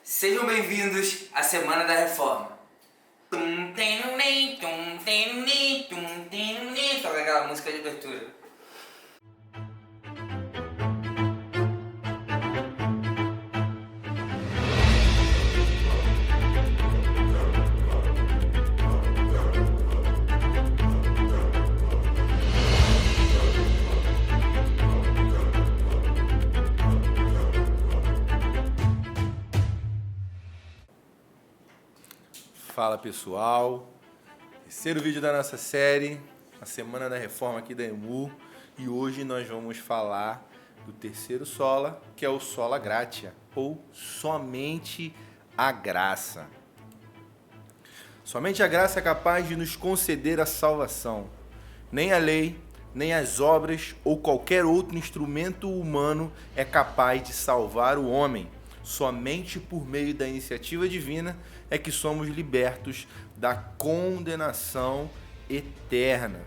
Sejam bem-vindos à Semana da Reforma. Toca aquela música de abertura. Fala pessoal, terceiro vídeo da nossa série, a Semana da Reforma aqui da EMU, e hoje nós vamos falar do terceiro sola, que é o sola gratia, ou somente a graça. Somente a graça é capaz de nos conceder a salvação. Nem a lei, nem as obras ou qualquer outro instrumento humano é capaz de salvar o homem. Somente por meio da iniciativa divina é que somos libertos da condenação eterna.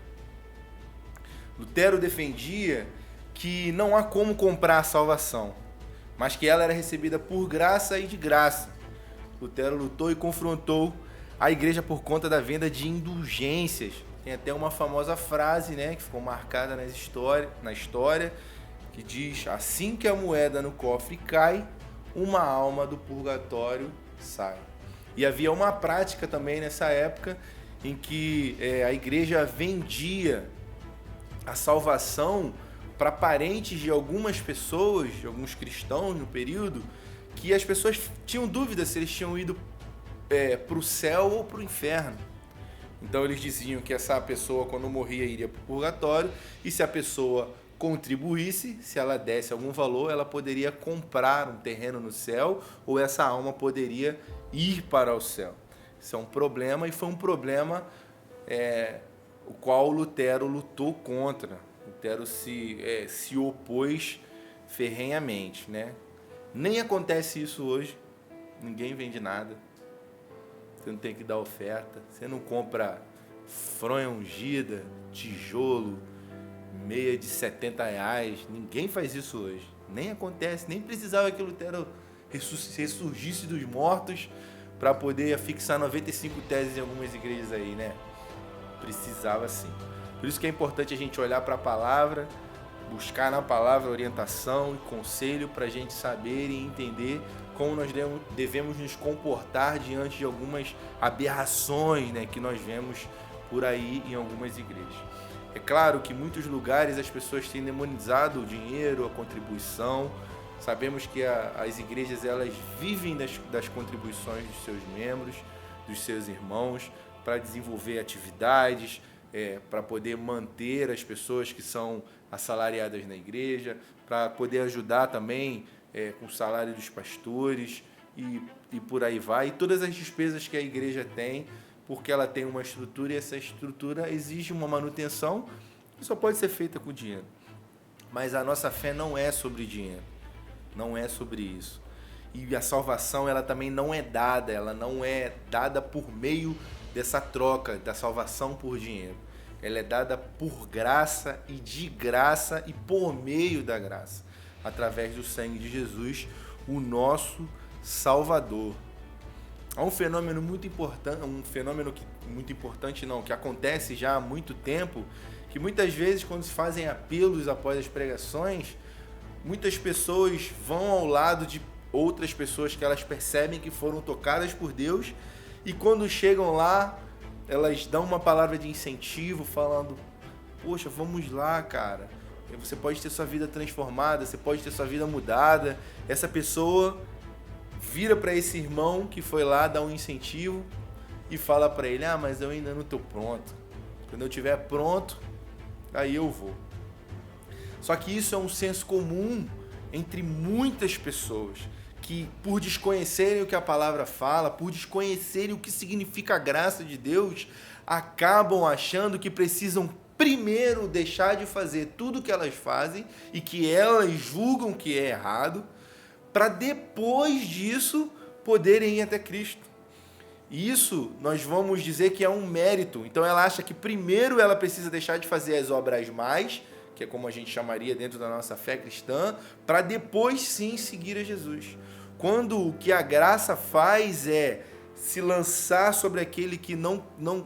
Lutero defendia que não há como comprar a salvação, mas que ela era recebida por graça e de graça. Lutero lutou e confrontou a igreja por conta da venda de indulgências. Tem até uma famosa frase, que ficou marcada na história, que diz: assim que a moeda no cofre cai, uma alma do purgatório sai. E havia uma prática também nessa época em que a igreja vendia a salvação para parentes de algumas pessoas, de alguns cristãos no período, que as pessoas tinham dúvida se eles tinham ido para o céu ou para o inferno. Então eles diziam que essa pessoa, quando morria, iria para o purgatório, e se a pessoa contribuísse, se ela desse algum valor, ela poderia comprar um terreno no céu, ou essa alma poderia ir para o céu. Isso é um problema, e foi um problema o qual Lutero lutou contra. Lutero se opôs ferrenhamente, Nem acontece isso hoje, ninguém vende nada, você não tem que dar oferta, você não compra fronha ungida, tijolo, meia de R$70, ninguém faz isso hoje, nem acontece, nem precisava que Lutero ressurgisse dos mortos para poder fixar 95 teses em algumas igrejas aí, Precisava sim. Por isso que é importante a gente olhar para a palavra, buscar na palavra orientação e conselho para a gente saber e entender como nós devemos nos comportar diante de algumas aberrações, que nós vemos por aí em algumas igrejas. É claro que em muitos lugares as pessoas têm demonizado o dinheiro, a contribuição. Sabemos que as igrejas elas vivem das contribuições dos seus membros, dos seus irmãos, para desenvolver atividades, para poder manter as pessoas que são assalariadas na igreja, para poder ajudar também com o salário dos pastores e por aí vai. E todas as despesas que a igreja tem, porque ela tem uma estrutura e essa estrutura exige uma manutenção que só pode ser feita com dinheiro. Mas a nossa fé não é sobre dinheiro, não é sobre isso. E a salvação ela também não é dada por meio dessa troca da salvação por dinheiro. Ela é dada por graça e de graça e por meio da graça, através do sangue de Jesus, o nosso Salvador. Há um fenômeno muito importante, que acontece já há muito tempo, que muitas vezes quando se fazem apelos após as pregações, muitas pessoas vão ao lado de outras pessoas que elas percebem que foram tocadas por Deus, e quando chegam lá, elas dão uma palavra de incentivo, falando: poxa, vamos lá, cara, você pode ter sua vida transformada, você pode ter sua vida mudada. Essa pessoa vira para esse irmão que foi lá dar um incentivo e fala para ele: mas eu ainda não estou pronto, quando eu estiver pronto, aí eu vou. Só que isso é um senso comum entre muitas pessoas, que por desconhecerem o que a palavra fala, por desconhecerem o que significa a graça de Deus, acabam achando que precisam primeiro deixar de fazer tudo o que elas fazem e que elas julgam que é errado, para depois disso poderem ir até Cristo. Isso nós vamos dizer que é um mérito. Então ela acha que primeiro ela precisa deixar de fazer as obras mais, que é como a gente chamaria dentro da nossa fé cristã, para depois sim seguir a Jesus. quando o que a graça faz é se lançar sobre aquele que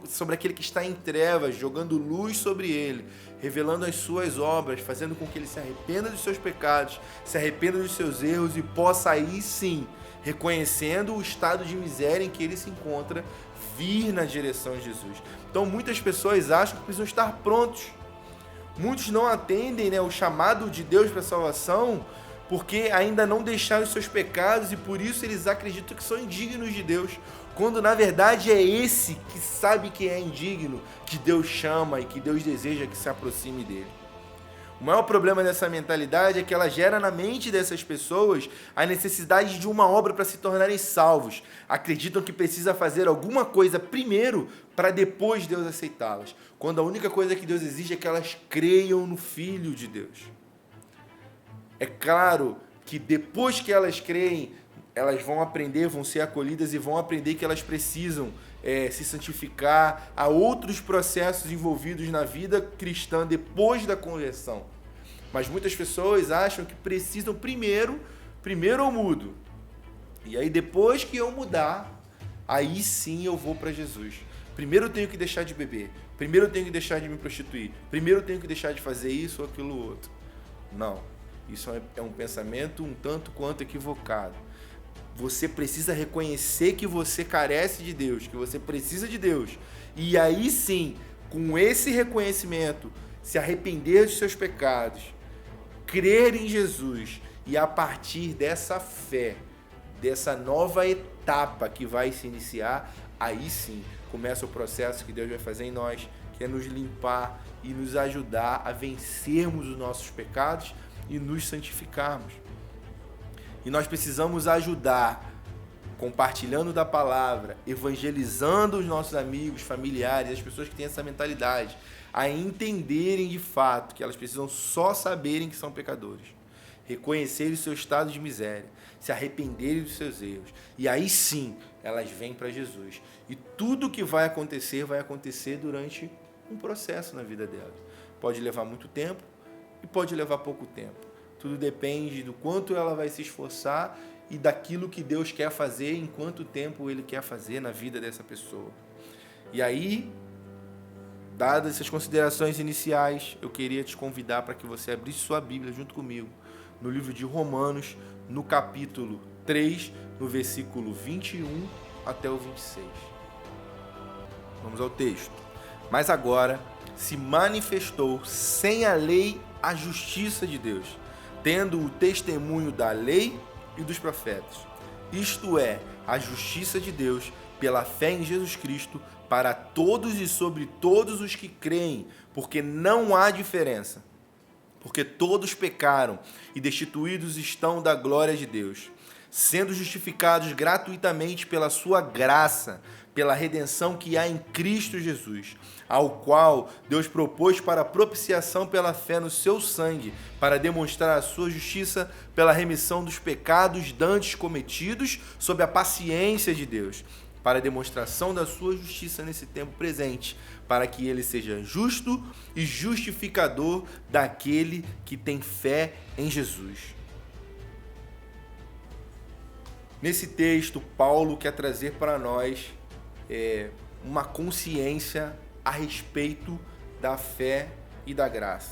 sobre aquele que está em trevas, jogando luz sobre ele, revelando as suas obras, fazendo com que ele se arrependa dos seus pecados, se arrependa dos seus erros e possa aí sim, reconhecendo o estado de miséria em que ele se encontra, vir na direção de Jesus. Então muitas pessoas acham que precisam estar prontos. Muitos não atendem, o chamado de Deus para a salvação porque ainda não deixaram os seus pecados e por isso eles acreditam que são indignos de Deus, quando na verdade é esse que sabe que é indigno, que Deus chama e que Deus deseja que se aproxime dele. O maior problema dessa mentalidade é que ela gera na mente dessas pessoas a necessidade de uma obra para se tornarem salvos. Acreditam que precisa fazer alguma coisa primeiro para depois Deus aceitá-las, quando a única coisa que Deus exige é que elas creiam no Filho de Deus. É claro que depois que elas creem, elas vão aprender, vão ser acolhidas e vão aprender que elas precisam se santificar. Há outros processos envolvidos na vida cristã depois da conversão. Mas muitas pessoas acham que precisam primeiro eu mudo. E aí depois que eu mudar, aí sim eu vou para Jesus. Primeiro eu tenho que deixar de beber. Primeiro eu tenho que deixar de me prostituir. Primeiro eu tenho que deixar de fazer isso ou aquilo outro. Não. Isso é um pensamento um tanto quanto equivocado. Você precisa reconhecer que você carece de Deus, que você precisa de Deus. E aí sim, com esse reconhecimento, se arrepender dos seus pecados, crer em Jesus e a partir dessa fé, dessa nova etapa que vai se iniciar, aí sim começa o processo que Deus vai fazer em nós, que é nos limpar e nos ajudar a vencermos os nossos pecados e nos santificarmos. E nós precisamos ajudar, compartilhando da palavra, evangelizando os nossos amigos, familiares, as pessoas que têm essa mentalidade, a entenderem de fato que elas precisam só saberem que são pecadores, reconhecerem o seu estado de miséria, se arrependerem dos seus erros. E aí sim, elas vêm para Jesus. E tudo que vai acontecer durante um processo na vida delas. Pode levar muito tempo e pode levar pouco tempo. Tudo depende do quanto ela vai se esforçar e daquilo que Deus quer fazer, em quanto tempo Ele quer fazer na vida dessa pessoa. E aí, dadas essas considerações iniciais, eu queria te convidar para que você abrisse sua Bíblia junto comigo, no livro de Romanos, no capítulo 3, no versículo 21 até o 26. Vamos ao texto. Mas agora se manifestou sem a lei a justiça de Deus, tendo o testemunho da lei e dos profetas. Isto é, a justiça de Deus pela fé em Jesus Cristo para todos e sobre todos os que creem, porque não há diferença. Porque todos pecaram e destituídos estão da glória de Deus, sendo justificados gratuitamente pela sua graça, pela redenção que há em Cristo Jesus, ao qual Deus propôs para propiciação pela fé no seu sangue, para demonstrar a sua justiça pela remissão dos pecados dantes cometidos sob a paciência de Deus, para a demonstração da sua justiça nesse tempo presente, para que ele seja justo e justificador daquele que tem fé em Jesus. Nesse texto, Paulo quer trazer para nós uma consciência a respeito da fé e da graça.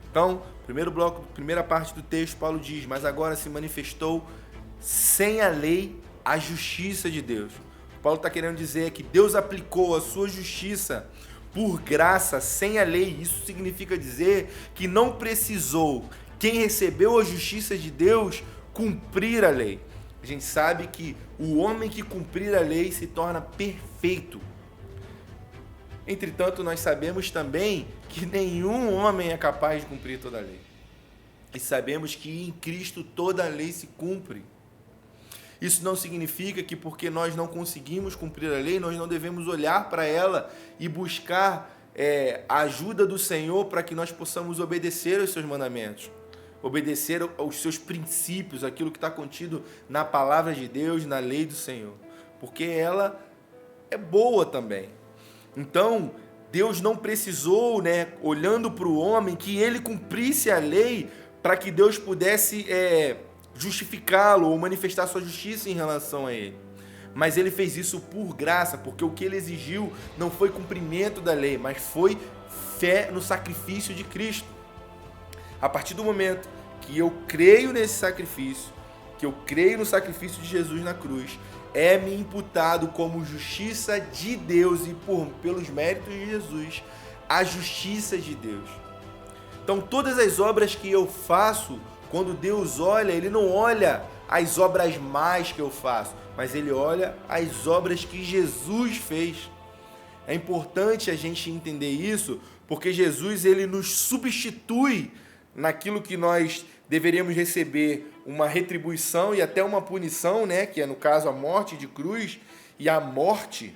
Então, primeiro bloco, primeira parte do texto, Paulo diz: mas agora se manifestou sem a lei a justiça de Deus. Paulo está querendo dizer que Deus aplicou a sua justiça por graça, sem a lei. Isso significa dizer que não precisou quem recebeu a justiça de Deus cumprir a lei. A gente sabe que o homem que cumprir a lei se torna perfeito. Entretanto, nós sabemos também que nenhum homem é capaz de cumprir toda a lei. E sabemos que em Cristo toda a lei se cumpre. Isso não significa que porque nós não conseguimos cumprir a lei, nós não devemos olhar para ela e buscar a ajuda do Senhor para que nós possamos obedecer aos seus mandamentos, obedecer aos seus princípios, aquilo que está contido na palavra de Deus, na lei do Senhor, porque ela é boa também. Então, Deus não precisou, olhando para o homem, que ele cumprisse a lei para que Deus pudesse justificá-lo ou manifestar sua justiça em relação a ele. Mas ele fez isso por graça, porque o que ele exigiu não foi cumprimento da lei, mas foi fé no sacrifício de Cristo. A partir do momento que eu creio nesse sacrifício, que eu creio no sacrifício de Jesus na cruz, é-me imputado como justiça de Deus e pelos méritos de Jesus, a justiça de Deus. Então todas as obras que eu faço, quando Deus olha, Ele não olha as obras mais que eu faço, mas Ele olha as obras que Jesus fez. É importante a gente entender isso, porque Jesus ele nos substitui naquilo que nós deveríamos receber uma retribuição e até uma punição, né? Que é no caso a morte de cruz, e a morte,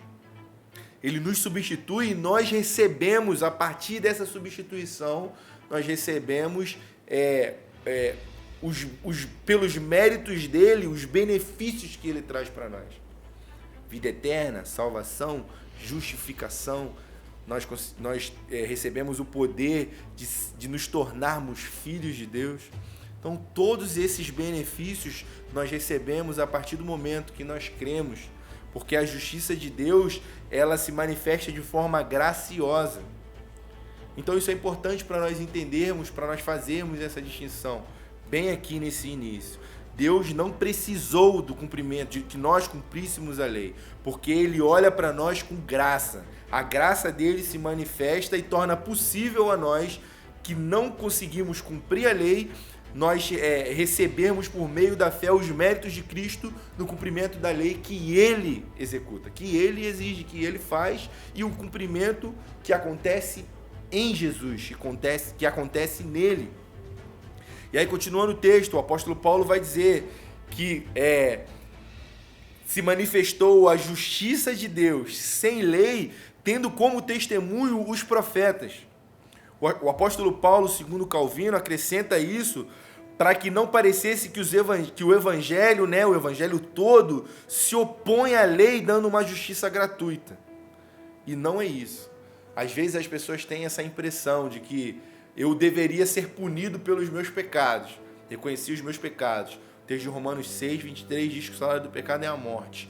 ele nos substitui e nós recebemos, a partir dessa substituição, nós recebemos pelos méritos dele, os benefícios que ele traz para nós. Vida eterna, salvação, justificação, nós recebemos o poder de nos tornarmos filhos de Deus. Então todos esses benefícios nós recebemos a partir do momento que nós cremos, porque a justiça de Deus ela se manifesta de forma graciosa. Então isso é importante para nós entendermos, para nós fazermos essa distinção bem aqui nesse início. Deus não precisou do cumprimento, de que nós cumpríssemos a lei, porque Ele olha para nós com graça. A graça dele se manifesta e torna possível a nós, que não conseguimos cumprir a lei, nós recebermos por meio da fé os méritos de Cristo no cumprimento da lei que Ele executa, que Ele exige, que Ele faz, e o cumprimento que acontece em Jesus, que acontece nele. E aí, continuando o texto, o apóstolo Paulo vai dizer que se manifestou a justiça de Deus sem lei, tendo como testemunho os profetas. O apóstolo Paulo, segundo Calvino, acrescenta isso para que não parecesse que o evangelho, né, o evangelho todo, se opõe à lei dando uma justiça gratuita. E não é isso. Às vezes as pessoas têm essa impressão de que eu deveria ser punido pelos meus pecados. Reconheci os meus pecados. O texto de Romanos 6, 23 diz que o salário do pecado é a morte.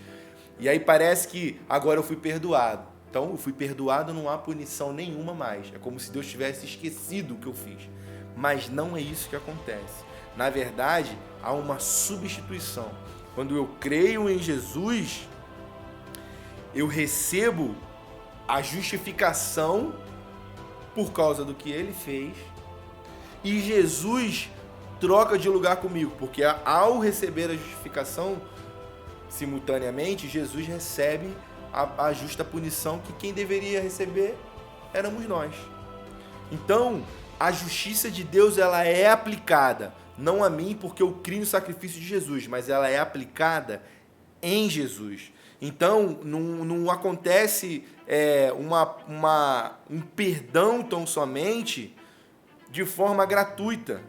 E aí parece que agora eu fui perdoado. Então eu fui perdoado, não há punição nenhuma mais. É como se Deus tivesse esquecido o que eu fiz. Mas não é isso que acontece. Na verdade, há uma substituição. Quando eu creio em Jesus, eu recebo a justificação por causa do que ele fez, e Jesus troca de lugar comigo, porque ao receber a justificação, simultaneamente, Jesus recebe a justa punição que quem deveria receber éramos nós. Então, a justiça de Deus ela é aplicada, não a mim porque eu crio no sacrifício de Jesus, mas ela é aplicada em Jesus. Então, não acontece um perdão tão somente de forma gratuita.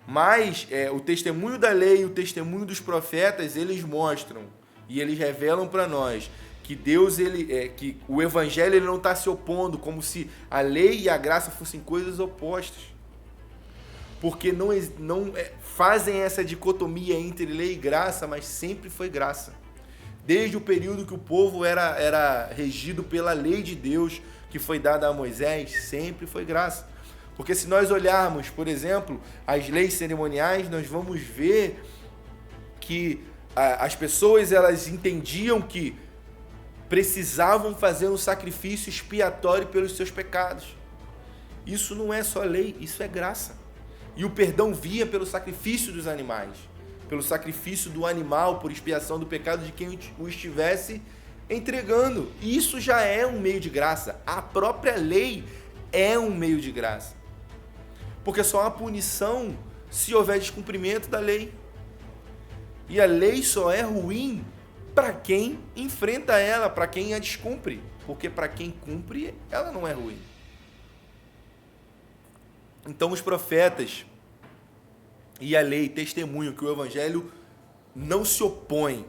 Mas o testemunho da lei e o testemunho dos profetas, eles mostram e eles revelam para nós que Deus, que o evangelho ele não está se opondo, como se a lei e a graça fossem coisas opostas. Porque não fazem essa dicotomia entre lei e graça, mas sempre foi graça. Desde o período que o povo era regido pela lei de Deus, que foi dada a Moisés, sempre foi graça. Porque se nós olharmos, por exemplo, as leis cerimoniais, nós vamos ver que as pessoas elas entendiam que precisavam fazer um sacrifício expiatório pelos seus pecados. Isso não é só lei, isso é graça. E o perdão via pelo sacrifício dos animais, pelo sacrifício do animal, por expiação do pecado de quem o estivesse entregando. Isso já é um meio de graça. A própria lei é um meio de graça. Porque só há punição se houver descumprimento da lei. E a lei só é ruim para quem enfrenta ela, para quem a descumpre. Porque para quem cumpre, ela não é ruim. Então os profetas e a lei testemunham que o evangelho não se opõe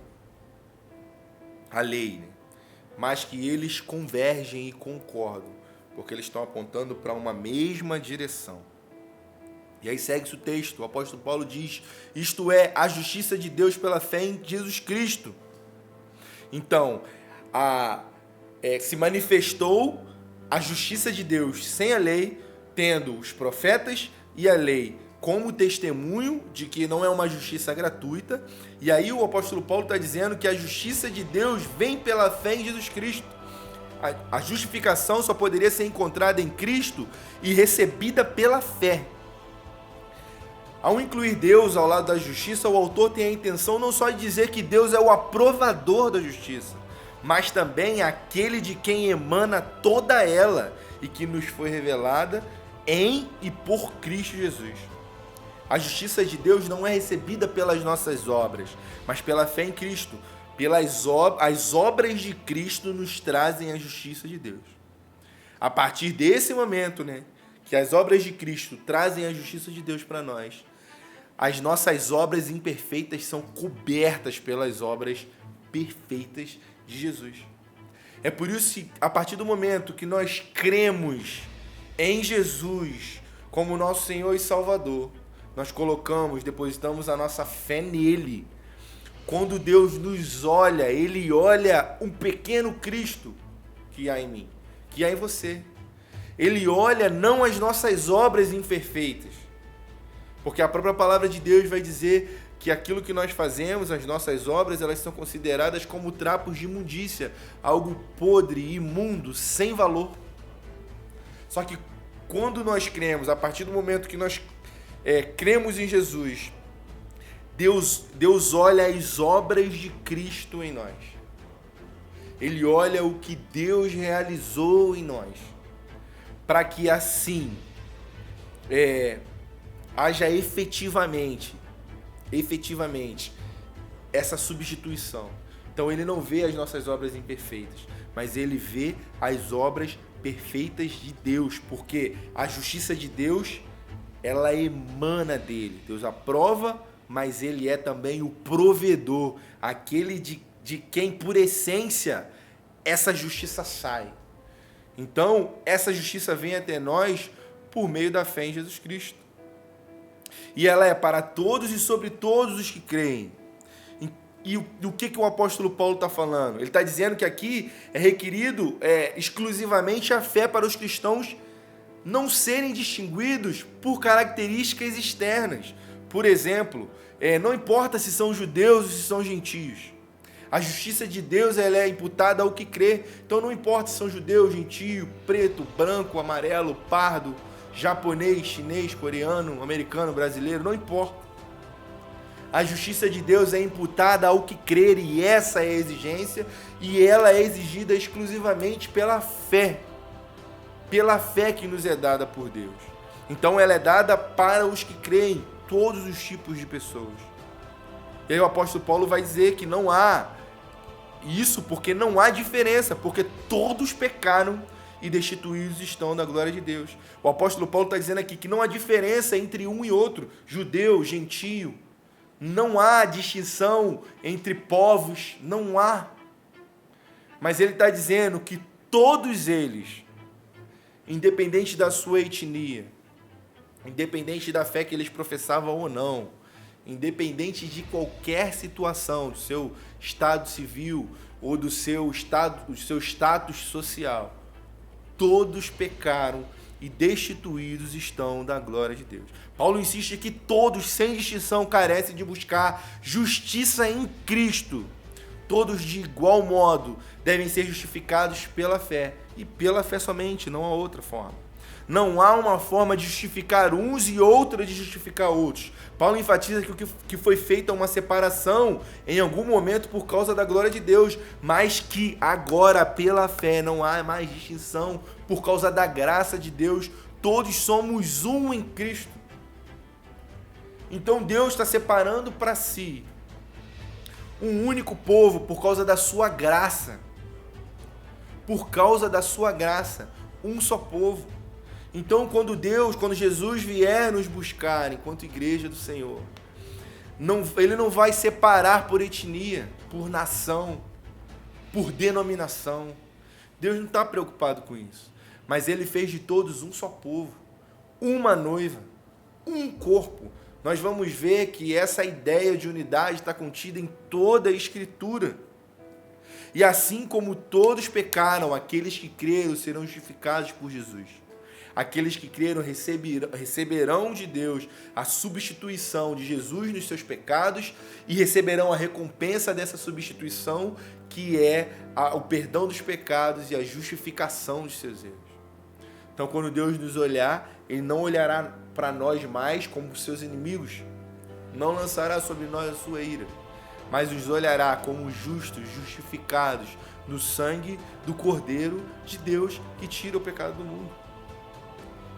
à lei, né? Mas que eles convergem e concordam, porque eles estão apontando para uma mesma direção. E aí segue-se o texto, o apóstolo Paulo diz, isto é, a justiça de Deus pela fé em Jesus Cristo. Então, se manifestou a justiça de Deus sem a lei, tendo os profetas e a lei como testemunho de que não é uma justiça gratuita. E aí o apóstolo Paulo está dizendo que a justiça de Deus vem pela fé em Jesus Cristo. A justificação só poderia ser encontrada em Cristo e recebida pela fé. Ao incluir Deus ao lado da justiça, o autor tem a intenção não só de dizer que Deus é o aprovador da justiça, mas também aquele de quem emana toda ela e que nos foi revelada em e por Cristo Jesus. A justiça de Deus não é recebida pelas nossas obras, mas pela fé em Cristo. As obras de Cristo nos trazem a justiça de Deus. A partir desse momento, que as obras de Cristo trazem a justiça de Deus para nós, as nossas obras imperfeitas são cobertas pelas obras perfeitas de Jesus. É por isso que, a partir do momento que nós cremos em Jesus como nosso Senhor e Salvador, nós depositamos a nossa fé nele. Quando Deus nos olha, Ele olha um pequeno Cristo que há em mim, que há em você. Ele olha não as nossas obras imperfeitas, porque a própria palavra de Deus vai dizer que aquilo que nós fazemos, as nossas obras, elas são consideradas como trapos de imundícia, algo podre, imundo, sem valor. Só que quando nós cremos, a partir do momento que nós cremos em Jesus, Deus olha as obras de Cristo em nós. Ele olha o que Deus realizou em nós, para que assim haja efetivamente essa substituição. Então ele não vê as nossas obras imperfeitas, mas ele vê as obras perfeitas de Deus, porque a justiça de Deus, ela emana dele. Deus aprova, mas ele é também o provedor, aquele de quem, por essência, essa justiça sai. Então, essa justiça vem até nós por meio da fé em Jesus Cristo. E ela é para todos e sobre todos os que creem. E o que o apóstolo Paulo está falando? Ele está dizendo que aqui é requerido exclusivamente a fé para os cristãos não serem distinguidos por características externas. Por exemplo, não importa se são judeus ou se são gentios. A justiça de Deus, ela é imputada ao que crê. Então não importa se são judeu, gentio, preto, branco, amarelo, pardo, japonês, chinês, coreano, americano, brasileiro, não importa. A justiça de Deus é imputada ao que crer, e essa é a exigência, e ela é exigida exclusivamente pela fé que nos é dada por Deus. Então ela é dada para os que creem, todos os tipos de pessoas. E aí o apóstolo Paulo vai dizer que não há isso, porque não há diferença, porque todos pecaram e destituídos estão da glória de Deus. O apóstolo Paulo está dizendo aqui que não há diferença entre um e outro, judeu, gentio. Não há distinção entre povos, não há. Mas ele está dizendo que todos eles, independente da sua etnia, independente da fé que eles professavam ou não, independente de qualquer situação, do seu estado civil ou do seu status social, todos pecaram e destituídos estão da glória de Deus. Paulo insiste que todos, sem distinção, carecem de buscar justiça em Cristo. Todos, de igual modo, devem ser justificados pela fé. E pela fé somente, não há outra forma. Não há uma forma de justificar uns e outra de justificar outros. Paulo enfatiza que foi feita uma separação em algum momento por causa da glória de Deus, mas que agora, pela fé, não há mais distinção por causa da graça de Deus. Todos somos um em Cristo. Então Deus está separando para si um único povo por causa da sua graça. Por causa da sua graça, um só povo. Então, quando Jesus vier nos buscar enquanto igreja do Senhor, Ele não vai separar por etnia, por nação, por denominação. Deus não está preocupado com isso. Mas Ele fez de todos um só povo, uma noiva. um corpo. Nós vamos ver que essa ideia de unidade está contida em toda a Escritura. E assim como todos pecaram, aqueles que creram serão justificados por Jesus. Aqueles que creram receberão de Deus a substituição de Jesus nos seus pecados e receberão a recompensa dessa substituição, que é o perdão dos pecados e a justificação dos seus erros. Então, quando Deus nos olhar, Ele não olhará para nós mais como seus inimigos, não lançará sobre nós a sua ira, mas nos olhará como justos, justificados no sangue do Cordeiro de Deus que tira o pecado do mundo.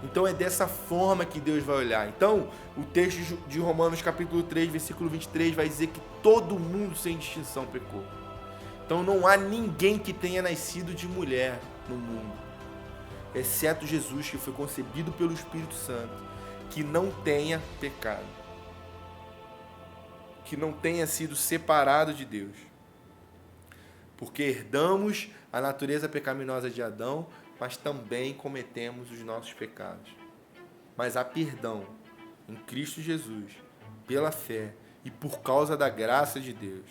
Então é dessa forma que Deus vai olhar. Então, o texto de Romanos capítulo 3, versículo 23 vai dizer que todo mundo sem distinção pecou. Então não há ninguém que tenha nascido de mulher no mundo, exceto Jesus, que foi concebido pelo Espírito Santo, que não tenha pecado, que não tenha sido separado de Deus. Porque herdamos a natureza pecaminosa de Adão, mas também cometemos os nossos pecados. Mas há perdão em Cristo Jesus, pela fé e por causa da graça de Deus.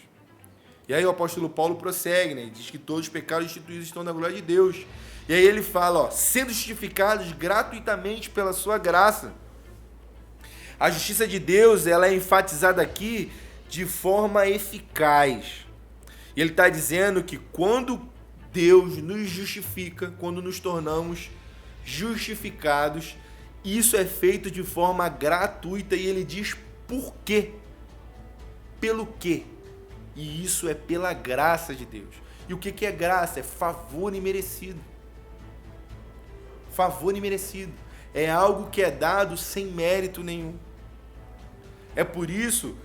E aí o apóstolo Paulo prossegue, né? Ele diz que todos os pecados instituídos estão na glória de Deus. E aí ele fala, sendo justificados gratuitamente pela sua graça. A justiça de Deus, ela é enfatizada aqui de forma eficaz. E ele está dizendo que quando Deus nos justifica, quando nos tornamos justificados, isso é feito de forma gratuita, e ele diz por quê? Pelo quê? E isso é pela graça de Deus. E o que é graça? É favor imerecido. Favor imerecido. É algo que é dado sem mérito nenhum. É por isso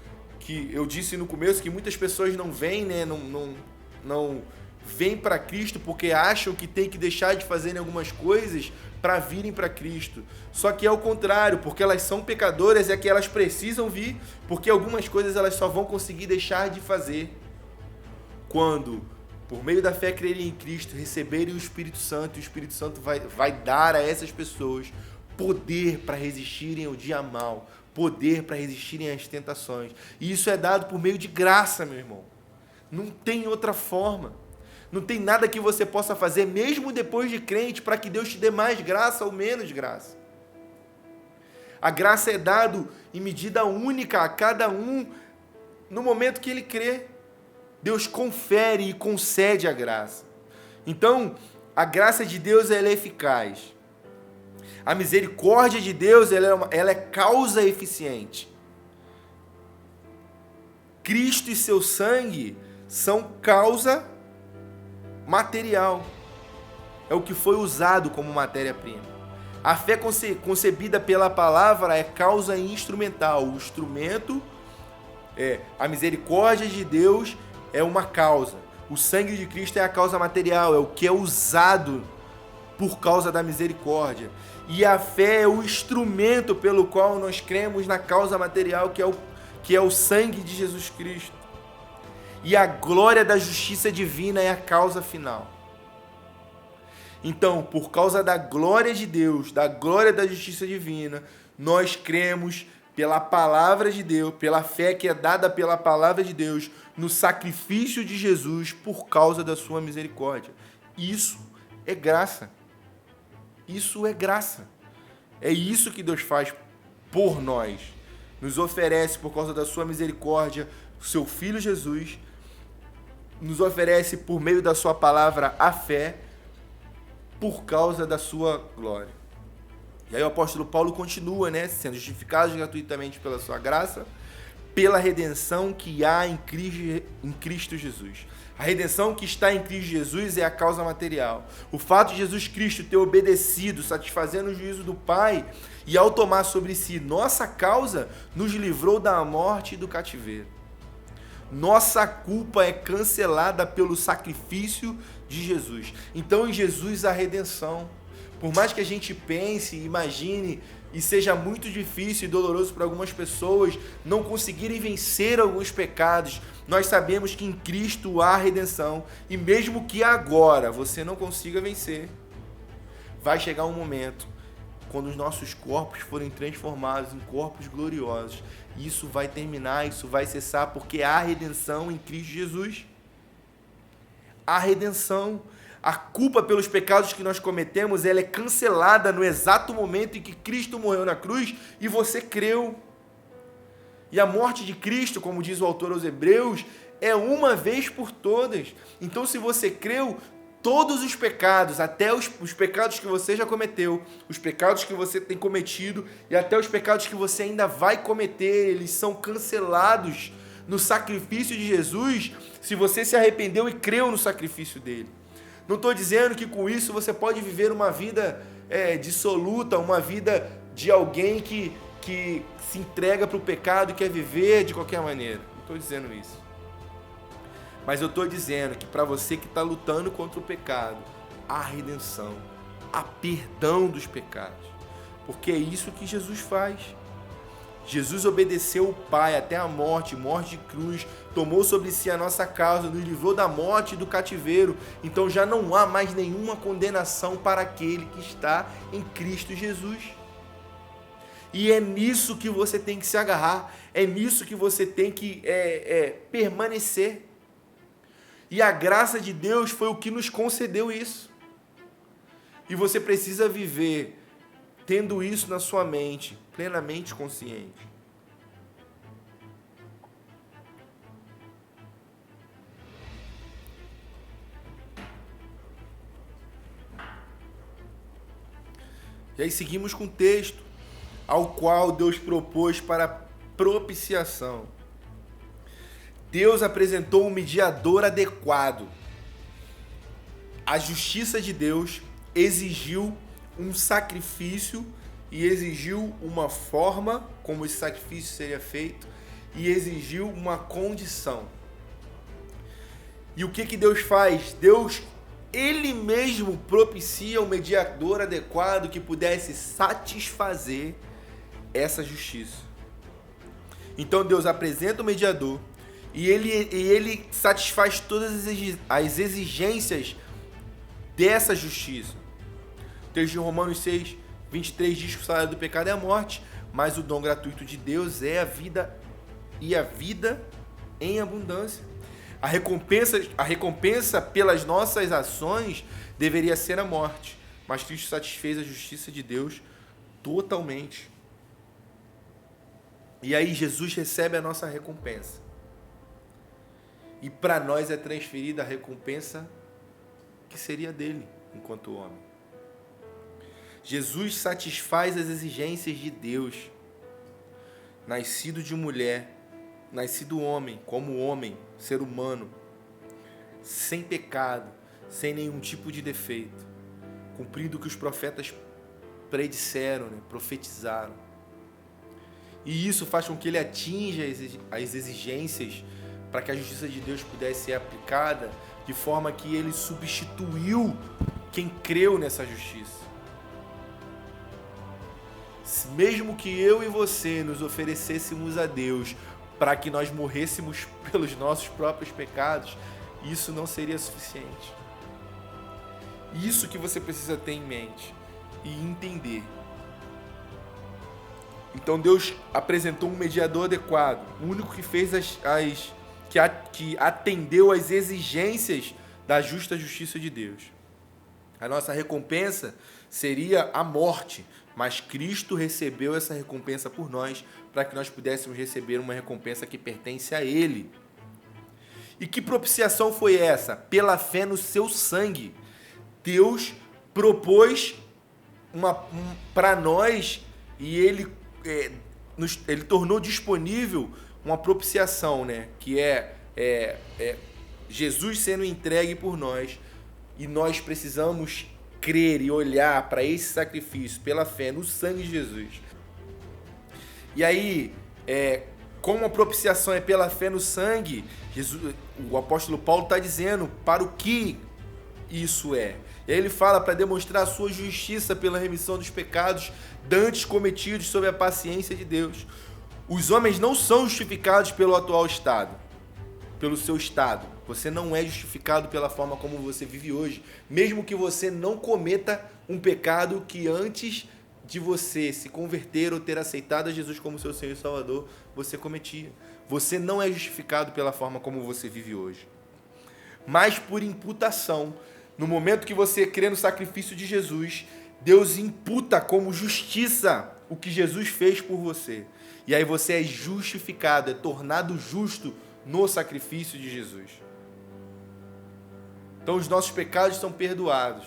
que eu disse no começo que muitas pessoas não vêm, né? Não vêm para Cristo porque acham que tem que deixar de fazerem algumas coisas para virem para Cristo. Só que é o contrário, porque elas são pecadoras, é que elas precisam vir, porque algumas coisas elas só vão conseguir deixar de fazer quando, por meio da fé, crerem em Cristo, receberem o Espírito Santo, e o Espírito Santo vai dar a essas pessoas poder para resistirem ao dia mal, poder para resistirem às tentações. E isso é dado por meio de graça, meu irmão. Não tem outra forma. Não tem nada que você possa fazer, mesmo depois de crente, para que Deus te dê mais graça ou menos graça. A graça é dada em medida única a cada um no momento que ele crê. Deus confere e concede a graça. Então, a graça de Deus ela é eficaz. A misericórdia de Deus ela é causa eficiente. Cristo e seu sangue são causa material. É o que foi usado como matéria-prima. A fé concebida pela palavra é causa instrumental. O instrumento a misericórdia de Deus é uma causa. O sangue de Cristo é a causa material, é o que é usado por causa da misericórdia. E a fé é o instrumento pelo qual nós cremos na causa material, que é o sangue de Jesus Cristo. E a glória da justiça divina é a causa final. Então, por causa da glória de Deus, da glória da justiça divina, nós cremos pela palavra de Deus, pela fé que é dada pela palavra de Deus, no sacrifício de Jesus por causa da sua misericórdia. Isso é graça. Isso é graça. É isso que Deus faz por nós. Nos oferece, por causa da sua misericórdia, o seu Filho Jesus. Nos oferece, por meio da sua palavra, a fé, por causa da sua glória. E aí o apóstolo Paulo continua, sendo justificados gratuitamente pela sua graça, pela redenção que há em Cristo Jesus. A redenção que está em Cristo Jesus é a causa material. O fato de Jesus Cristo ter obedecido, satisfazendo o juízo do Pai, e ao tomar sobre si nossa causa, nos livrou da morte e do cativeiro. Nossa culpa é cancelada pelo sacrifício de Jesus. Então, em Jesus, a redenção. Por mais que a gente pense, imagine, e seja muito difícil e doloroso para algumas pessoas não conseguirem vencer alguns pecados, nós sabemos que em Cristo há redenção. E mesmo que agora você não consiga vencer, vai chegar um momento, quando os nossos corpos forem transformados em corpos gloriosos. Isso vai terminar, isso vai cessar, porque há redenção em Cristo Jesus. Há redenção. A culpa pelos pecados que nós cometemos, ela é cancelada no exato momento em que Cristo morreu na cruz e você creu. E a morte de Cristo, como diz o autor aos Hebreus, é uma vez por todas. Então, se você creu, todos os pecados, até os pecados que você já cometeu, os pecados que você tem cometido e até os pecados que você ainda vai cometer, eles são cancelados no sacrifício de Jesus, se você se arrependeu e creu no sacrifício dele. Não estou dizendo que com isso você pode viver uma vida dissoluta, uma vida de alguém que se entrega para o pecado e quer viver de qualquer maneira. Não estou dizendo isso. Mas eu estou dizendo que para você que está lutando contra o pecado, há redenção, há perdão dos pecados. Porque é isso que Jesus faz. Jesus obedeceu o Pai até a morte de cruz, tomou sobre si a nossa causa, nos livrou da morte e do cativeiro. Então já não há mais nenhuma condenação para aquele que está em Cristo Jesus. E é nisso que você tem que se agarrar, é nisso que você tem que permanecer. E a graça de Deus foi o que nos concedeu isso. E você precisa viver tendo isso na sua mente, plenamente consciente. E aí seguimos com o texto, ao qual Deus propôs para propiciação. Deus apresentou um mediador adequado. A justiça de Deus exigiu um sacrifício e exigiu uma forma como esse sacrifício seria feito e exigiu uma condição. E o que Deus faz? Deus, Ele mesmo propicia um mediador adequado que pudesse satisfazer essa justiça. Então Deus apresenta o mediador e ele satisfaz todas as exigências dessa justiça. O texto de Romanos 6, 23 diz que o salário do pecado é a morte, mas o dom gratuito de Deus é a vida e a vida em abundância. A recompensa pelas nossas ações deveria ser a morte, mas Cristo satisfez a justiça de Deus totalmente. E aí Jesus recebe a nossa recompensa. E para nós é transferida a recompensa que seria dele enquanto homem. Jesus satisfaz as exigências de Deus. Nascido de mulher, nascido homem, como homem, ser humano, sem pecado, sem nenhum tipo de defeito, cumprindo o que os profetas predisseram, profetizaram. E isso faz com que ele atinja as exigências para que a justiça de Deus pudesse ser aplicada, de forma que ele substituiu quem creu nessa justiça. Mesmo que eu e você nos oferecêssemos a Deus para que nós morrêssemos pelos nossos próprios pecados, isso não seria suficiente. Isso que você precisa ter em mente e entender. Então Deus apresentou um mediador adequado, o único que fez que atendeu às exigências da justa justiça de Deus. A nossa recompensa seria a morte, mas Cristo recebeu essa recompensa por nós, para que nós pudéssemos receber uma recompensa que pertence a Ele. E que propiciação foi essa? Pela fé no seu sangue. Deus propôs para nós e Ele tornou disponível uma propiciação, que é Jesus sendo entregue por nós, e nós precisamos crer e olhar para esse sacrifício pela fé no sangue de Jesus. E aí, como a propiciação é pela fé no sangue, o apóstolo Paulo está dizendo para o que isso é. E aí ele fala para demonstrar a sua justiça pela remissão dos pecados dantes cometidos sob a paciência de Deus. Os homens não são justificados pelo atual estado, pelo seu estado. Você não é justificado pela forma como você vive hoje, mesmo que você não cometa um pecado que antes de você se converter ou ter aceitado a Jesus como seu Senhor e Salvador, você cometia. Você não é justificado pela forma como você vive hoje, mas por imputação. No momento que você crê no sacrifício de Jesus, Deus imputa como justiça o que Jesus fez por você. E aí você é justificado, é tornado justo no sacrifício de Jesus. Então os nossos pecados são perdoados.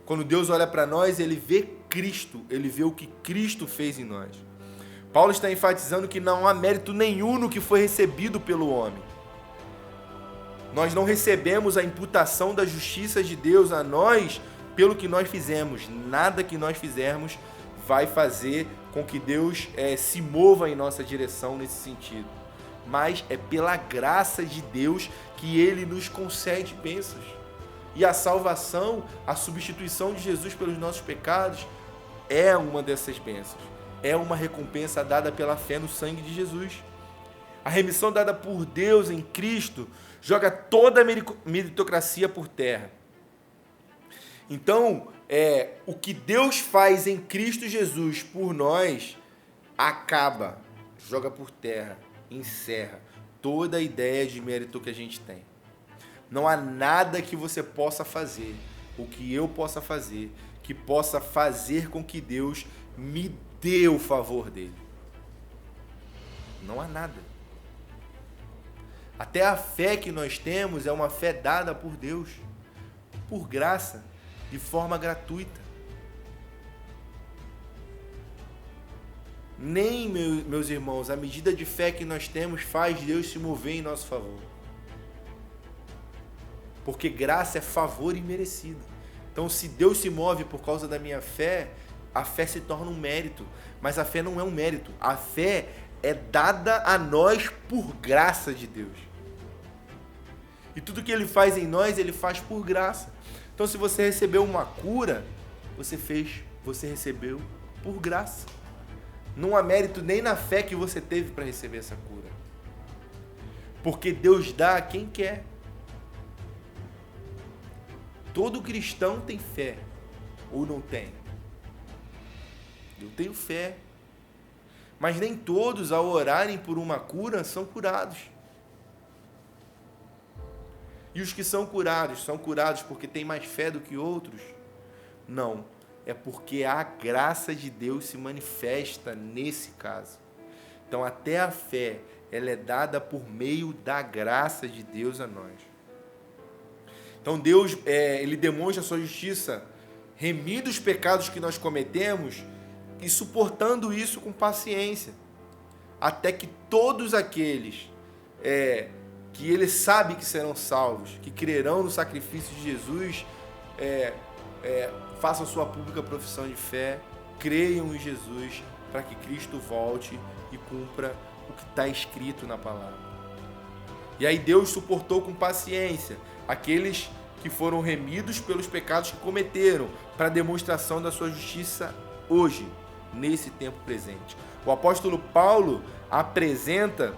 Quando Deus olha para nós, Ele vê Cristo, Ele vê o que Cristo fez em nós. Paulo está enfatizando que não há mérito nenhum no que foi recebido pelo homem. Nós não recebemos a imputação da justiça de Deus a nós pelo que nós fizemos. Nada que nós fizermos vai fazer com que Deus se mova em nossa direção nesse sentido. Mas é pela graça de Deus que Ele nos concede bênçãos. E a salvação, a substituição de Jesus pelos nossos pecados, é uma dessas bênçãos. É uma recompensa dada pela fé no sangue de Jesus. A remissão dada por Deus em Cristo joga toda a meritocracia por terra. Então, o que Deus faz em Cristo Jesus por nós acaba, joga por terra, encerra toda a ideia de mérito que a gente tem. Não há nada que você possa fazer, ou que eu possa fazer, que possa fazer com que Deus me dê o favor dele. Não há nada. Até a fé que nós temos é uma fé dada por Deus, por graça, de forma gratuita. Nem, meus irmãos, a medida de fé que nós temos faz Deus se mover em nosso favor. Porque graça é favor imerecido. Então, se Deus se move por causa da minha fé, a fé se torna um mérito. Mas a fé não é um mérito. A fé é dada a nós por graça de Deus. E tudo que Ele faz em nós, Ele faz por graça. Então, se você recebeu uma cura, você recebeu por graça. Não há mérito nem na fé que você teve para receber essa cura. Porque Deus dá a quem quer. Todo cristão tem fé, ou não tem? Eu tenho fé. Mas nem todos, ao orarem por uma cura, são curados. E os que são curados porque têm mais fé do que outros? Não, é porque a graça de Deus se manifesta nesse caso. Então até a fé, ela é dada por meio da graça de Deus a nós. Então Deus, Ele demonstra a sua justiça, remindo os pecados que nós cometemos e suportando isso com paciência, até que todos aqueles que Ele sabe que serão salvos, que crerão no sacrifício de Jesus, façam sua pública profissão de fé, creiam em Jesus, para que Cristo volte e cumpra o que está escrito na palavra. E aí Deus suportou com paciência aqueles que foram remidos pelos pecados que cometeram, para demonstração da sua justiça hoje, nesse tempo presente. O apóstolo Paulo apresenta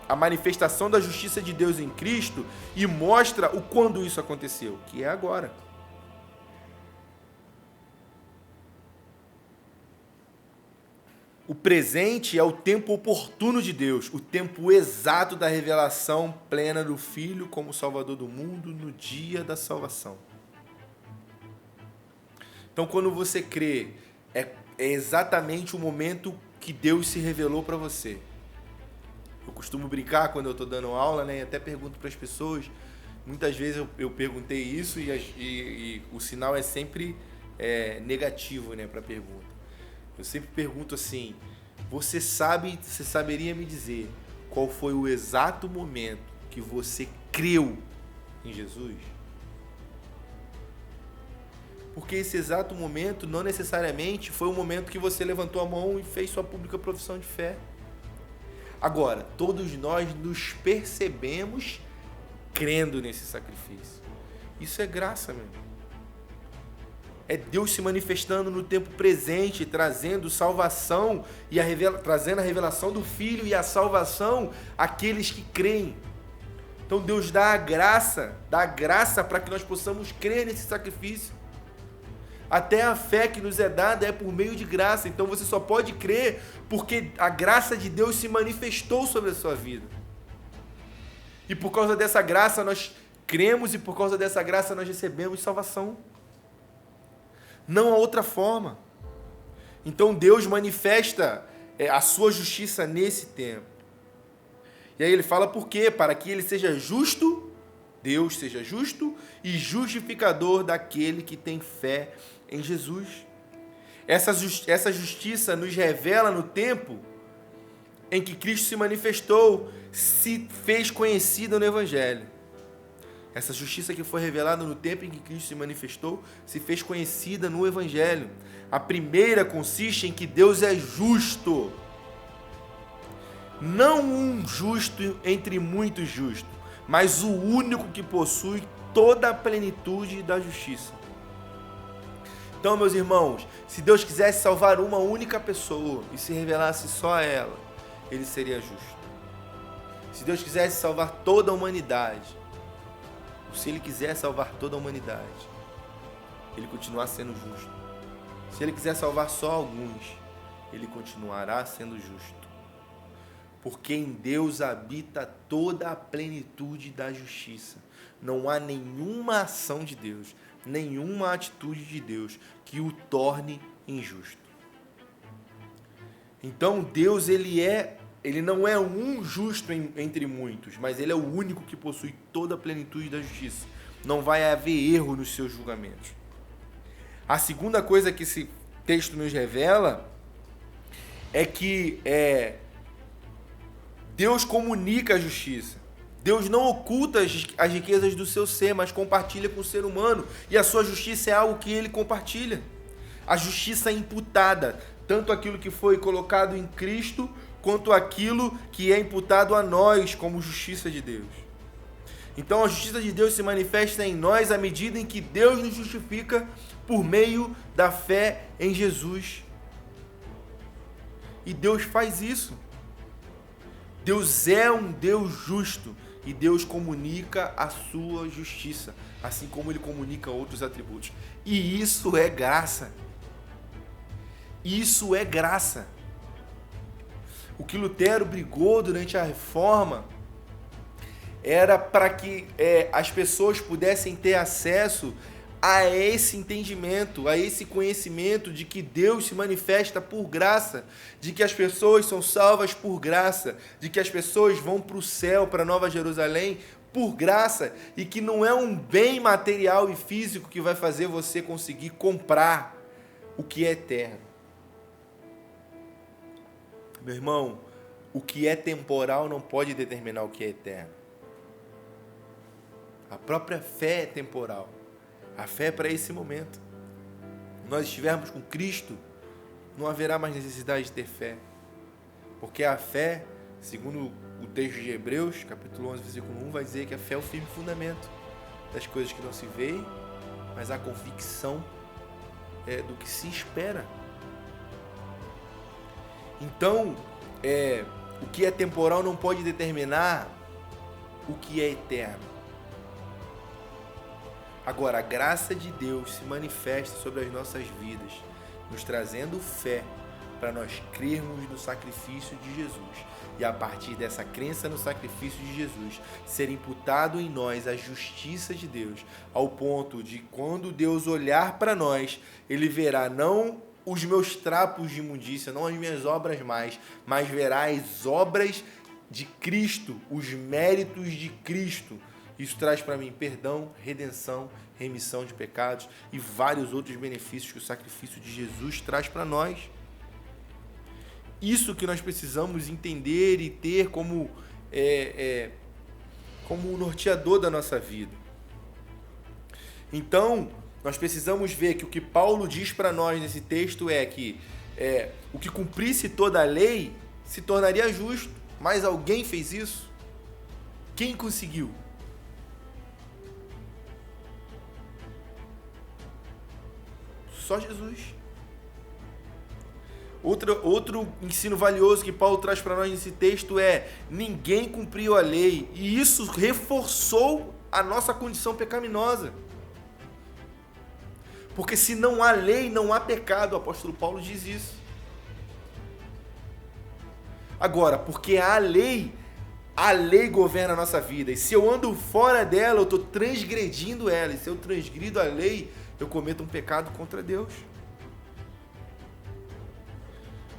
a manifestação da justiça de Deus em Cristo e mostra o quando isso aconteceu, que é agora. O presente é o tempo oportuno de Deus, o tempo exato da revelação plena do Filho como Salvador do mundo no dia da salvação. Então, quando você crê, é exatamente o momento que Deus se revelou para você. Eu costumo brincar quando eu estou dando aula, né? E até pergunto para as pessoas. Muitas vezes eu perguntei isso e o sinal é sempre negativo, né, para a pergunta. Eu sempre pergunto assim: você saberia me dizer qual foi o exato momento que você creu em Jesus? Porque esse exato momento não necessariamente foi o momento que você levantou a mão e fez sua pública profissão de fé. Agora, todos nós nos percebemos crendo nesse sacrifício. Isso é graça, meu irmão. É Deus se manifestando no tempo presente, trazendo salvação e trazendo a revelação do Filho e a salvação àqueles que creem. Então Deus dá a graça para que nós possamos crer nesse sacrifício. Até a fé que nos é dada é por meio de graça. Então você só pode crer porque a graça de Deus se manifestou sobre a sua vida. E por causa dessa graça nós cremos e por causa dessa graça nós recebemos salvação. Não há outra forma. Então Deus manifesta a sua justiça nesse tempo. E aí ele fala por quê? Para que ele seja justo, Deus seja justo e justificador daquele que tem fé em Jesus. Essa justiça nos revela no tempo em que Cristo se manifestou, se fez conhecida no Evangelho. Essa justiça que foi revelada no tempo em que Cristo se manifestou, se fez conhecida no Evangelho. A primeira consiste em que Deus é justo. Não um justo entre muitos justos, mas o único que possui toda a plenitude da justiça. Então, meus irmãos, se Deus quisesse salvar uma única pessoa e se revelasse só a ela, ele seria justo. Se Deus quisesse salvar toda a humanidade, se ele quiser salvar toda a humanidade, ele continuará sendo justo. Se ele quiser salvar só alguns, ele continuará sendo justo. Porque em Deus habita toda a plenitude da justiça. Não há nenhuma ação de Deus, nenhuma atitude de Deus que o torne injusto. Então Deus, ele não é um justo entre muitos, mas ele é o único que possui toda a plenitude da justiça. Não vai haver erro nos seus julgamentos. A segunda coisa que esse texto nos revela é que Deus comunica a justiça. Deus não oculta as riquezas do seu ser, mas compartilha com o ser humano. E a sua justiça é algo que ele compartilha. A justiça é imputada, tanto aquilo que foi colocado em Cristo, quanto aquilo que é imputado a nós como justiça de Deus. Então a justiça de Deus se manifesta em nós à medida em que Deus nos justifica por meio da fé em Jesus. E Deus faz isso. Deus é um Deus justo e Deus comunica a sua justiça, assim como ele comunica outros atributos. E isso é graça. Isso é graça. O que Lutero brigou durante a Reforma era para que as pessoas pudessem ter acesso a esse entendimento, a esse conhecimento de que Deus se manifesta por graça, de que as pessoas são salvas por graça, de que as pessoas vão para o céu, para Nova Jerusalém, por graça, e que não é um bem material e físico que vai fazer você conseguir comprar o que é eterno. Meu irmão, o que é temporal não pode determinar o que é eterno. A própria fé é temporal. A fé é para esse momento. Quando nós estivermos com Cristo, não haverá mais necessidade de ter fé. Porque a fé, segundo o texto de Hebreus, capítulo 11, versículo 1, vai dizer que a fé é o firme fundamento das coisas que não se veem, mas a convicção do que se espera. Então, o que é temporal não pode determinar o que é eterno. Agora, a graça de Deus se manifesta sobre as nossas vidas, nos trazendo fé para nós crermos no sacrifício de Jesus. E a partir dessa crença no sacrifício de Jesus, ser imputado em nós a justiça de Deus, ao ponto de quando Deus olhar para nós, ele verá não os meus trapos de imundícia, não as minhas obras mais, mas verá as obras de Cristo, os méritos de Cristo. Isso traz para mim perdão, redenção, remissão de pecados e vários outros benefícios que o sacrifício de Jesus traz para nós. Isso que nós precisamos entender e ter como o norteador da nossa vida. Então, nós precisamos ver que o que Paulo diz para nós nesse texto é que o que cumprisse toda a lei se tornaria justo. Mas alguém fez isso? Quem conseguiu? Só Jesus. Outro ensino valioso que Paulo traz para nós nesse texto é: ninguém cumpriu a lei, e isso reforçou a nossa condição pecaminosa. Porque se não há lei, não há pecado. O apóstolo Paulo diz isso. Agora, porque há lei, a lei governa a nossa vida. E se eu ando fora dela, eu estou transgredindo ela. E se eu transgrido a lei, eu cometo um pecado contra Deus.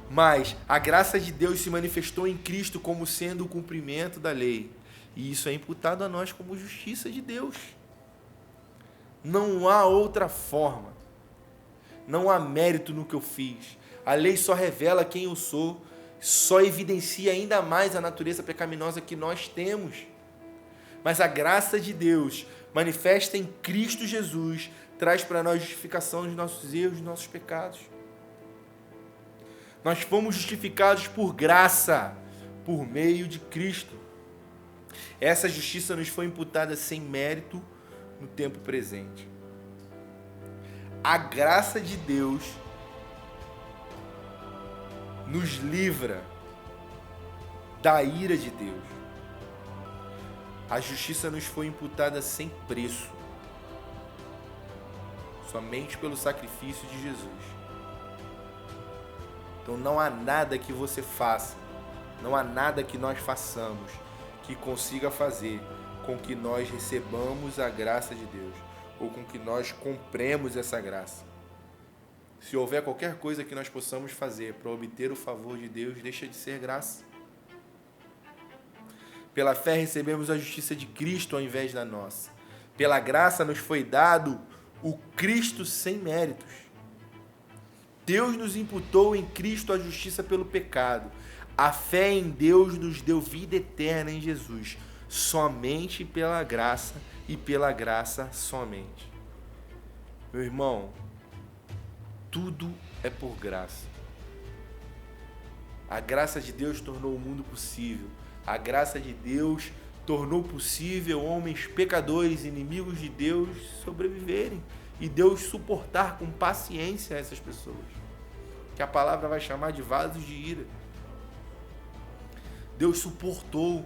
Mas a graça de Deus se manifestou em Cristo como sendo o cumprimento da lei. E isso é imputado a nós como justiça de Deus. Não há outra forma. Não há mérito no que eu fiz. A lei só revela quem eu sou. Só evidencia ainda mais a natureza pecaminosa que nós temos. Mas a graça de Deus, manifesta em Cristo Jesus, traz para nós justificação dos nossos erros, dos nossos pecados. Nós fomos justificados por graça, por meio de Cristo. Essa justiça nos foi imputada sem mérito no tempo presente. A graça de Deus nos livra da ira de Deus. A justiça nos foi imputada sem preço, somente pelo sacrifício de Jesus. Então não há nada que você faça, não há nada que nós façamos que consiga fazer com que nós recebamos a graça de Deus, ou com que nós compremos essa graça. Se houver qualquer coisa que nós possamos fazer para obter o favor de Deus, deixa de ser graça. Pela fé recebemos a justiça de Cristo ao invés da nossa. Pela graça nos foi dado o Cristo sem méritos. Deus nos imputou em Cristo a justiça pelo pecado. A fé em Deus nos deu vida eterna em Jesus, somente pela graça e pela graça somente. Meu irmão, tudo é por graça. A graça de Deus tornou o mundo possível. A graça de Deus tornou possível homens pecadores, inimigos de Deus, sobreviverem. E Deus suportar com paciência essas pessoas, que a palavra vai chamar de vasos de ira. Deus suportou.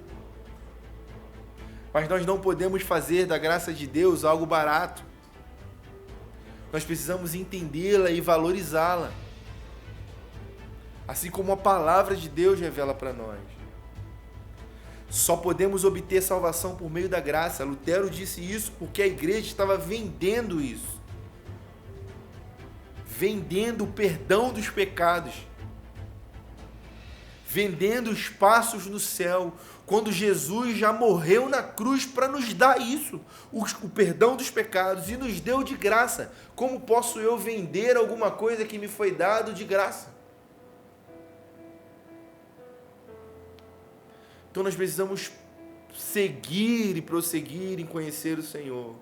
Mas nós não podemos fazer da graça de Deus algo barato. Nós precisamos entendê-la e valorizá-la, assim como a palavra de Deus revela para nós. Só podemos obter salvação por meio da graça. Lutero disse isso porque a igreja estava vendendo isso. Vendendo o perdão dos pecados. Vendendo espaços no céu. Quando Jesus já morreu na cruz para nos dar isso. O perdão dos pecados. E nos deu de graça. Como posso eu vender alguma coisa que me foi dado de graça? Então nós precisamos seguir e prosseguir em conhecer o Senhor,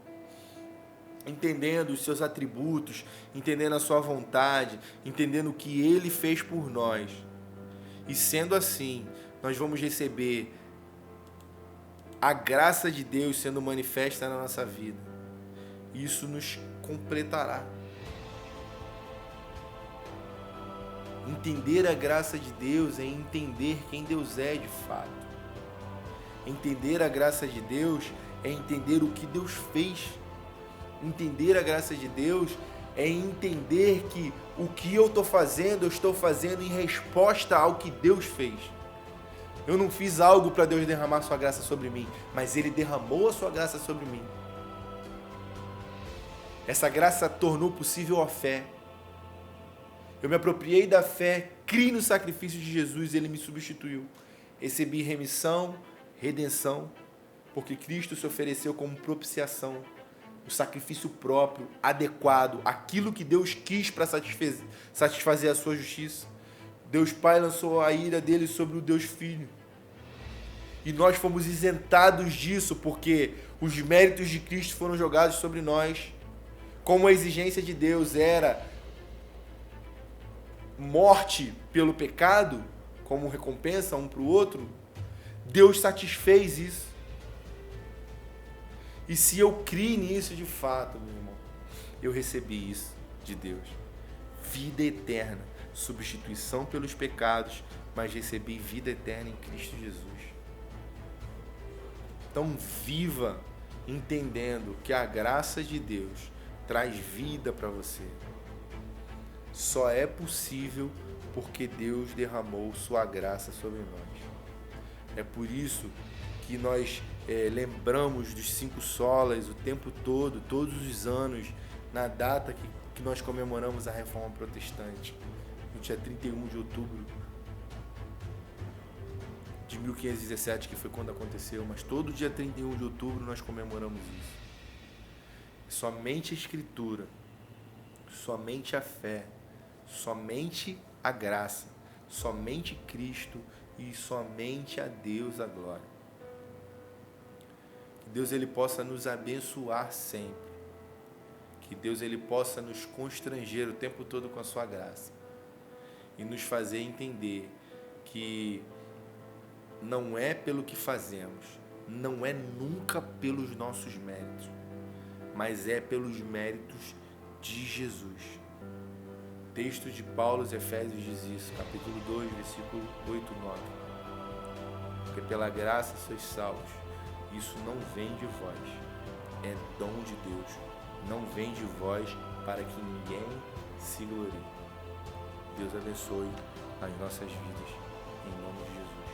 entendendo os seus atributos, entendendo a sua vontade, entendendo o que Ele fez por nós. E sendo assim, nós vamos receber a graça de Deus sendo manifesta na nossa vida. Isso nos completará. Entender a graça de Deus é entender quem Deus é de fato. Entender a graça de Deus é entender o que Deus fez. Entender a graça de Deus é entender que o que eu estou fazendo, eu estou fazendo em resposta ao que Deus fez. Eu não fiz algo para Deus derramar sua graça sobre mim, mas Ele derramou a sua graça sobre mim. Essa graça tornou possível a fé. Eu me apropriei da fé, criei no sacrifício de Jesus, Ele me substituiu. Recebi remissão, redenção, porque Cristo se ofereceu como propiciação, o sacrifício próprio, adequado, aquilo que Deus quis para satisfazer a sua justiça. Deus Pai lançou a ira dele sobre o Deus Filho. E nós fomos isentados disso, porque os méritos de Cristo foram jogados sobre nós. Como a exigência de Deus era morte pelo pecado, como recompensa um para o outro, Deus satisfez isso. E se eu criei nisso de fato, meu irmão, eu recebi isso de Deus. Vida eterna, substituição pelos pecados, mas recebi vida eterna em Cristo Jesus. Então viva entendendo que a graça de Deus traz vida para você. Só é possível porque Deus derramou sua graça sobre nós. É por isso que nós lembramos dos 5 solas o tempo todo, todos os anos, na data que nós comemoramos a Reforma Protestante, no dia 31 de outubro de 1517, que foi quando aconteceu, mas todo dia 31 de outubro nós comemoramos isso. Somente a Escritura, somente a fé, somente a graça, somente Cristo e somente a Deus a glória. Que Deus ele possa nos abençoar sempre. Que Deus ele possa nos constranger o tempo todo com a sua graça e nos fazer entender que não é pelo que fazemos, não é nunca pelos nossos méritos, mas é pelos méritos de Jesus. Texto de Paulo aos Efésios diz isso, capítulo 2, versículo 8 e 9. Porque pela graça sois salvos, isso não vem de vós, é dom de Deus, não vem de vós para que ninguém se glorie. Deus abençoe as nossas vidas, em nome de Jesus.